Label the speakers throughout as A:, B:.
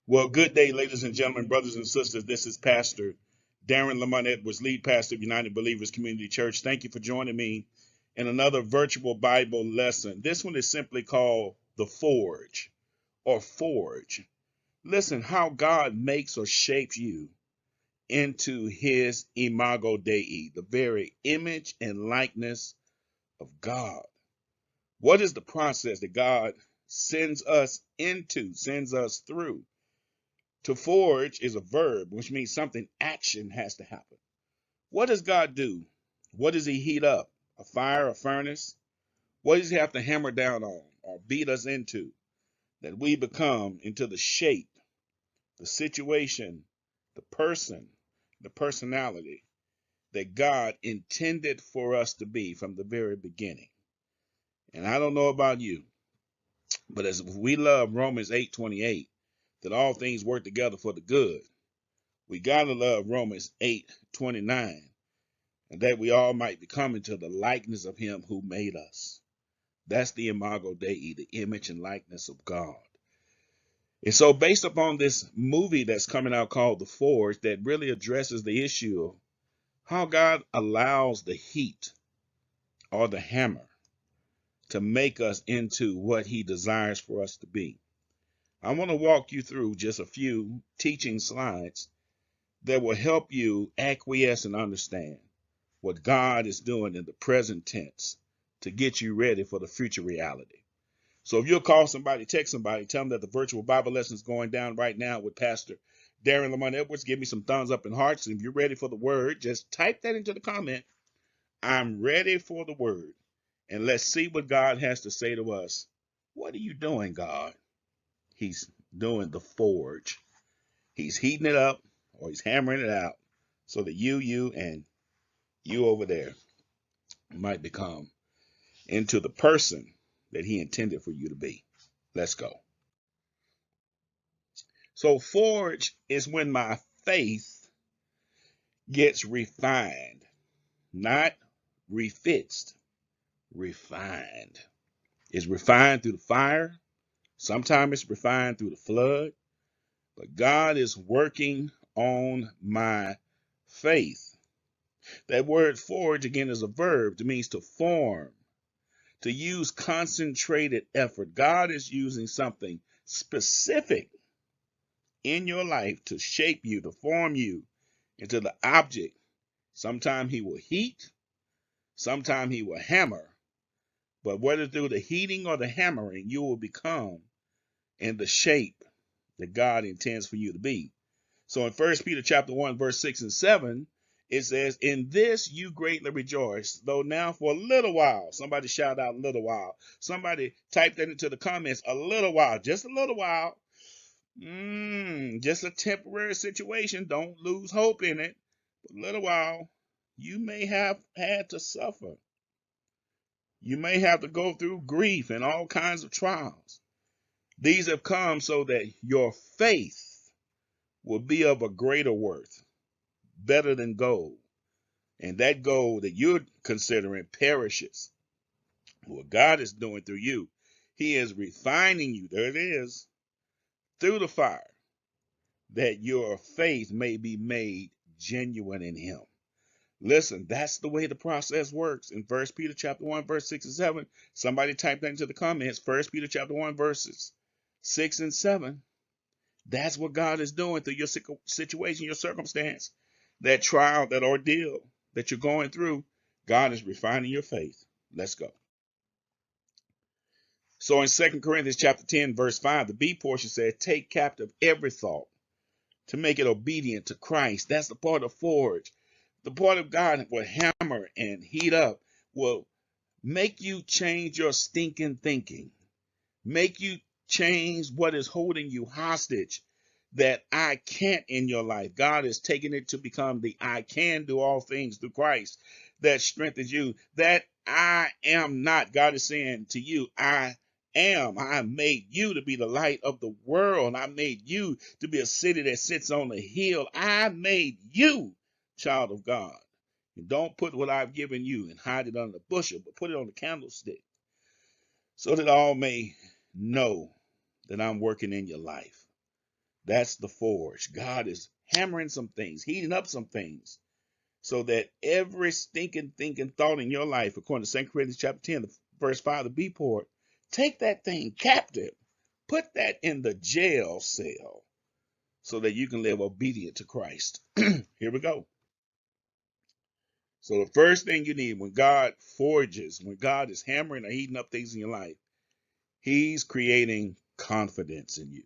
A: Well, good day, ladies and gentlemen, brothers and sisters. This is Pastor Darren Lamont Edwards, lead pastor of United Believers Community Church. Thank you for joining me in another virtual Bible lesson. This one is simply called The Forge or Forge. Listen, how God makes or shapes you into his imago Dei, the very image and likeness of God. What is the process that God sends us through? To forge is a verb, which means something action has to happen. What does God do? What does he heat up? A fire, a furnace? What does he have to hammer down on or beat us into that we become into the shape, the situation, the person, the personality that God intended for us to be from the very beginning? And I don't know about you, but as we love Romans 8:28, that all things work together for the good, we gotta love Romans 8:29, and that we all might become into the likeness of him who made us. That's the imago Dei, the image and likeness of God. And so based upon this movie that's coming out called The Forge, that really addresses the issue of how God allows the heat or the hammer to make us into what he desires for us to be. I want to walk you through just a few teaching slides that will help you acquiesce and understand what God is doing in the present tense to get you ready for the future reality. So if you'll call somebody, text somebody, tell them that the virtual Bible lesson is going down right now with Pastor Darren Lamont Edwards. Give me some thumbs up and hearts. And if you're ready for the word, just type that into the comment. I'm ready for the word. And let's see what God has to say to us. What are you doing, God? He's doing the forge. He's heating it up or he's hammering it out so that you, and you over there might become into the person that he intended for you to be. Let's go. So forge is when my faith gets refined, not refixed, refined. It's refined through the fire. Sometimes it's refined through the flood. But God is working on my faith. That word forge again is a verb. It means to form, to use concentrated effort. God is using something specific in your life to shape you, to form you into the object. Sometimes he will heat, sometimes he will hammer, but whether through the heating or the hammering, you will become in the shape that God intends for you to be. So in 1 Peter chapter 1, verse 6 and 7, it says, in this you greatly rejoice, though now for a little while. Somebody shout out a little while. Somebody type that into the comments, a little while, just a little while. Just a temporary situation. Don't lose hope in it. For a little while, you may have had to suffer. You may have to go through grief and all kinds of trials. These have come so that your faith will be of a greater worth, better than gold. And that gold that you're considering perishes. What God is doing through you, he is refining you. There it is. Through the fire, that your faith may be made genuine in him. Listen, that's the way the process works. In 1 Peter chapter 1, verse 6 and 7, somebody type that into the comments. 1 Peter chapter 1, verses 6 and 7. That's what God is doing through your situation, your circumstance, that trial, that ordeal that you're going through. God is refining your faith. Let's go. So in 2 Corinthians chapter 10, verse 5, the B portion says, take captive every thought to make it obedient to Christ. That's the part of forge. The part of God will hammer and heat up, will make you change your stinking thinking, make you change what is holding you hostage, that I can't in your life. God is taking it to become the I can do all things through Christ that strengthens you. That I am not. God is saying to you, I am. I made you to be the light of the world. I made you to be a city that sits on the hill. I made you, child of God. And don't put what I've given you and hide it under the bushel, but put it on the candlestick so that all may know that I'm working in your life. That's the forge. God is hammering some things, heating up some things, so that every stinking thinking thought in your life, according to 2 Corinthians chapter 10, verse 5, the B port, take that thing captive, put that in the jail cell so that you can live obedient to Christ. Here we go. So the first thing you need when God forges, when God is hammering or heating up things in your life, he's creating confidence in you.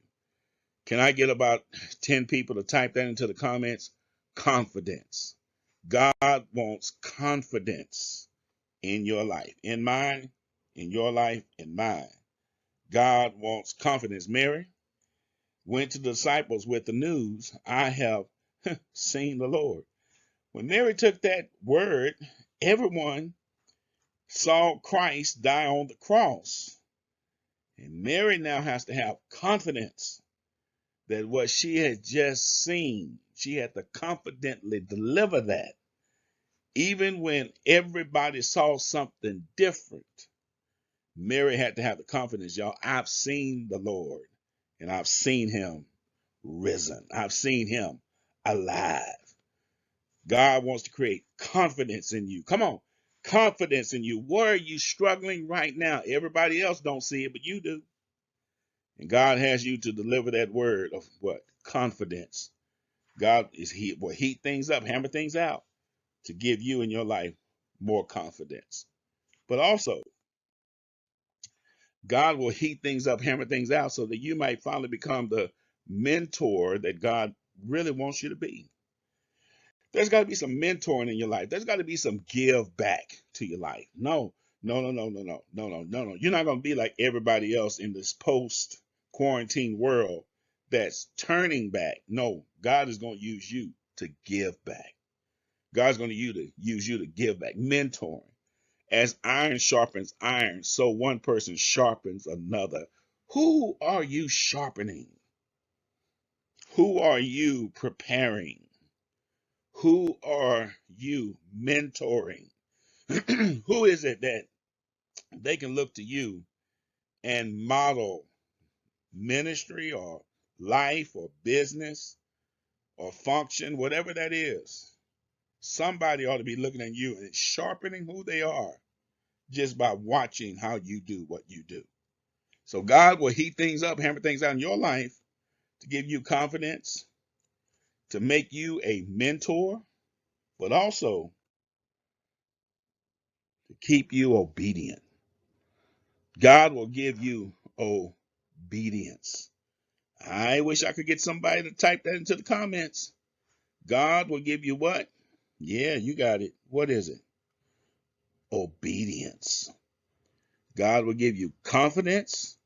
A: Can I get about 10 people to type that into the comments? Confidence. God wants confidence in your life, in mine, in your life, in mine. God wants confidence. Mary went to the disciples with the news, I have seen the Lord. When Mary took that word, everyone saw Christ die on the cross. And Mary now has to have confidence that what she had just seen, she had to confidently deliver that. Even when everybody saw something different, Mary had to have the confidence, y'all. I've seen the Lord, and I've seen him risen. I've seen him alive. God wants to create confidence in you. Come on, confidence in you. Where are you struggling right now? Everybody else don't see it, but you do. And God has you to deliver that word of what? Confidence. God will heat things up, hammer things out to give you in your life more confidence. But also, God will heat things up, hammer things out so that you might finally become the mentor that God really wants you to be. There's got to be some mentoring in your life. There's got to be some give back to your life. No. You're not going to be like everybody else in this post quarantine world that's turning back. No, God is going to use you to give back. God's going to use you to give back. Mentoring. As iron sharpens iron, so one person sharpens another. Who are you sharpening? Who are you preparing? Who are you mentoring? Who is it that they can look to you and model ministry or life or business or function, whatever that is? Somebody ought to be looking at you and sharpening who they are just by watching how you do what you do. So God will heat things up, hammer things out in your life to give you confidence, to make you a mentor, but also to keep you obedient. God will give you obedience. I wish I could get somebody to type that into the comments. God will give you what? Yeah, you got it. What is it? Obedience. God will give you confidence.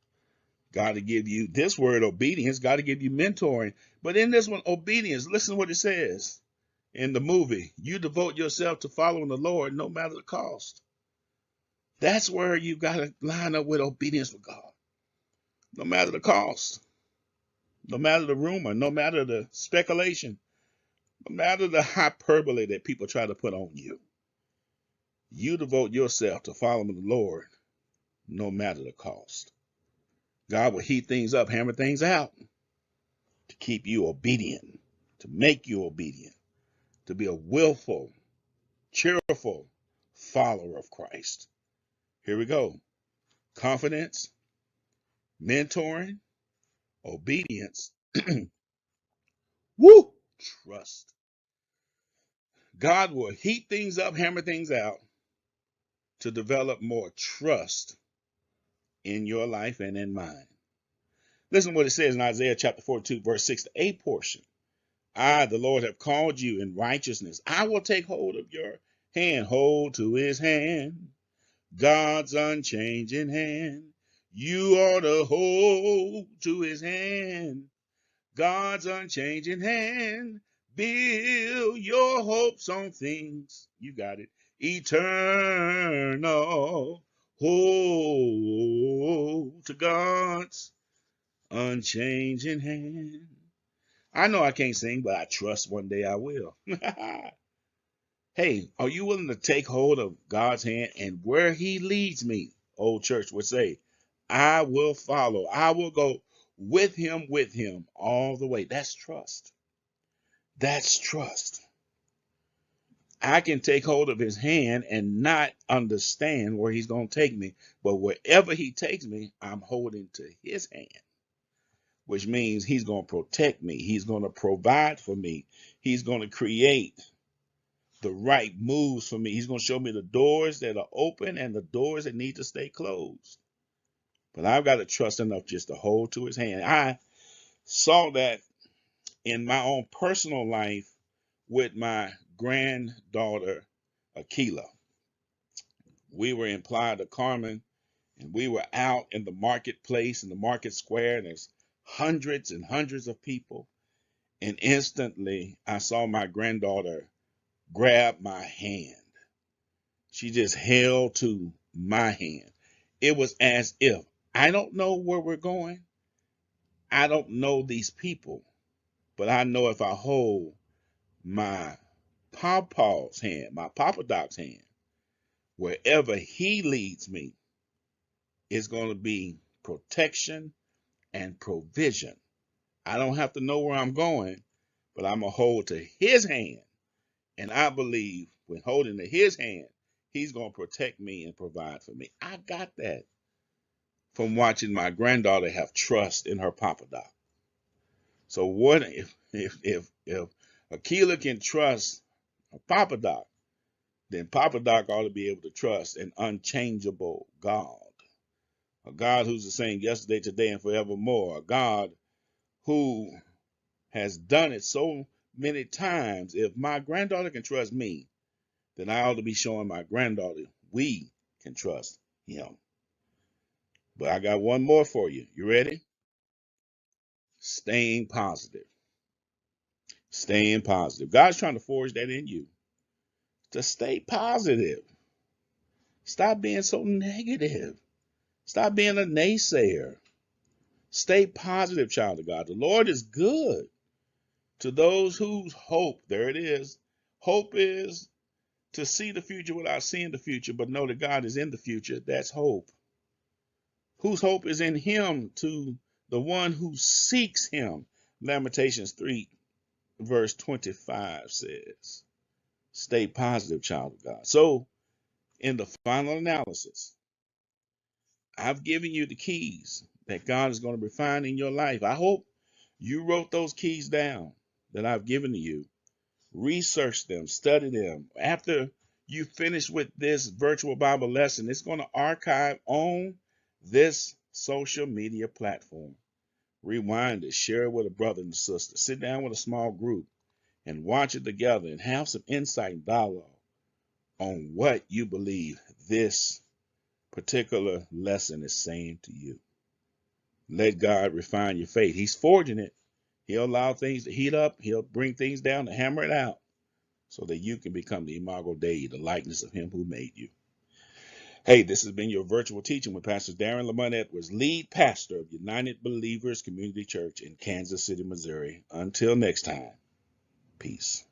A: God to give you this word, obedience. God to give you mentoring. But in this one, obedience, listen to what it says in the movie. You devote yourself to following the Lord no matter the cost. That's where you got to line up with obedience with God. No matter the cost, no matter the rumor, no matter the speculation, no matter the hyperbole that people try to put on you. You devote yourself to following the Lord no matter the cost. God will heat things up, hammer things out to keep you obedient, to make you obedient, to be a willful, cheerful follower of Christ. Here we go. Confidence, mentoring, obedience, woo, trust. God will heat things up, hammer things out to develop more trust in your life and in mine. Listen to what it says in Isaiah chapter 42, verse 6 to 8 portion. I, the Lord, have called you in righteousness. I will take hold of your hand, hold to his hand, God's unchanging hand. You ought to hold to his hand, God's unchanging hand. Build your hopes on things, you got it, eternal. Hold to God's unchanging hand. I know I can't sing, but I trust one day I will. Hey, are you willing to take hold of God's hand and where he leads me? Old church would say, I will follow. I will go with him all the way. That's trust. That's trust. I can take hold of his hand and not understand where he's going to take me, but wherever he takes me, I'm holding to his hand, which means he's going to protect me. He's going to provide for me. He's going to create the right moves for me. He's going to show me the doors that are open and the doors that need to stay closed. But I've got to trust enough just to hold to his hand. I saw that in my own personal life with my granddaughter, Akila. We were in Playa del Carmen, and we were out in the marketplace, in the market square, and there's hundreds and hundreds of people. And instantly, I saw my granddaughter grab my hand. She just held to my hand. It was as if, I don't know where we're going. I don't know these people, but I know if I hold my Papa's hand, my Papa Doc's hand, wherever he leads me, it's going to be protection and provision. I don't have to know where I'm going, but I'm going to hold to his hand. And I believe when holding to his hand, he's going to protect me and provide for me. I got that from watching my granddaughter have trust in her Papa Doc. So what if Akila can trust her Papa Doc, then Papa Doc ought to be able to trust an unchangeable God. A God who's the same yesterday, today, and forevermore. A God who has done it so many times. If my granddaughter can trust me, then I ought to be showing my granddaughter we can trust him. But I got one more for you. You ready? Staying positive. Staying positive. God's trying to forge that in you. To stay positive. Stop being so negative. Stop being a naysayer. Stay positive, child of God. The Lord is good to those whose hope, there it is. Hope is to see the future without seeing the future, but know that God is in the future. That's hope. Whose hope is in him, to the one who seeks him. Lamentations 3 verse 25 says, stay positive, child of God. So in the final analysis, I've given you the keys that God is going to refine in your life. I hope you wrote those keys down that I've given to you. Research them, study them. After you finish with this virtual Bible lesson, it's going to archive on this social media platform. Rewind it, share it with a brother and sister. Sit down with a small group and watch it together and have some insight and dialogue on what you believe this particular lesson is saying to you. Let God refine your faith. He's forging it. He'll allow things to heat up. He'll bring things down to hammer it out so that you can become the imago Dei, the likeness of him who made you. Hey, this has been your virtual teaching with Pastor Darren Lamont Edwards, lead pastor of United Believers Community Church in Kansas City, Missouri. Until next time, peace.